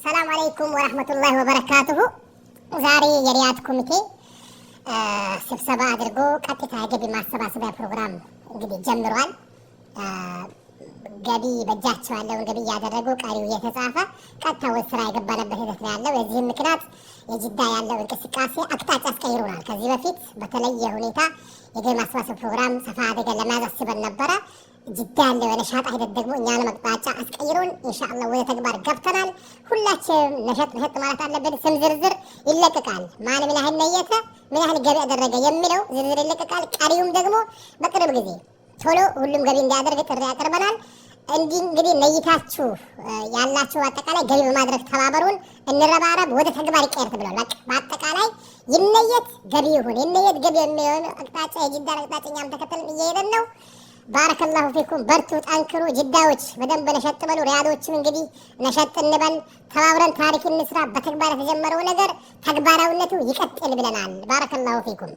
ሰላም አለይኩም ወራህመቱላሂ ወበረካቱሁ። ዛሬ የሪያድ ኮሚቴ ስብሰባ አድርጎ ቀጥታ የገቢ ማሰባሰቢያ ፕሮግራም እንግዲህ ጀምሯል። ገቢ በእጃቸው ያለውን ገቢ እያደረጉ ቀሪው እየተጻፈ ቀጥታ ወደ ስራ የገባንበት ሂደት ነው ያለው። የዚህም ምክንያት የጅዳ ያለው እንቅስቃሴ አቅጣጫ አስቀይሮናል። ከዚህ በፊት በተለየ ሁኔታ የገቢ ማሰባሰብ ፕሮግራም ሰፋ አድርገን ለመያዝ አስበን ነበረ። ጅዳ ያለው የነሻጣ ሂደት ደግሞ እኛንም አቅጣጫ አስቀይሮን ኢንሻአላህ ወደ ተግባር ገብተናል። ሁላችንም ነሸጥ ማለት አለብን። ስም ዝርዝር ይለቀቃል። ማን ምን ያህል ነየተ፣ ምን ያህል ገቢ ያደረገ የሚለው ዝርዝር ይለቀቃል። ቀሪውም ደግሞ በቅርብ ጊዜ ቶሎ ሁሉም ገቢ እንዲያደርግ ጥሪ ያቀርበናል። እንግዲህ ነይታችሁ ያላችሁ አጠቃላይ ገቢ በማድረግ ተባበሩን፣ እንረባረብ፣ ወደ ተግባር ይቀየር ብሏል። በቃ በአጠቃላይ ይነየት ገቢ ይሁን፣ ይነየት ገቢ የሚሆን አቅጣጫ የጅዳን አቅጣጫ እኛም ተከተልን እየሄድን ነው። ባረከላሁ ፊኩም፣ በርቱ፣ ጠንክሩ። ጅዳዎች በደንብ ነሸጥ በሉ። ሪያዶችም እንግዲህ ነሸጥ እንበል፣ ተባብረን ታሪክ እንስራ። በተግባር የተጀመረው ነገር ተግባራዊነቱ ይቀጥል ብለናል። ባረከላሁ ፊኩም።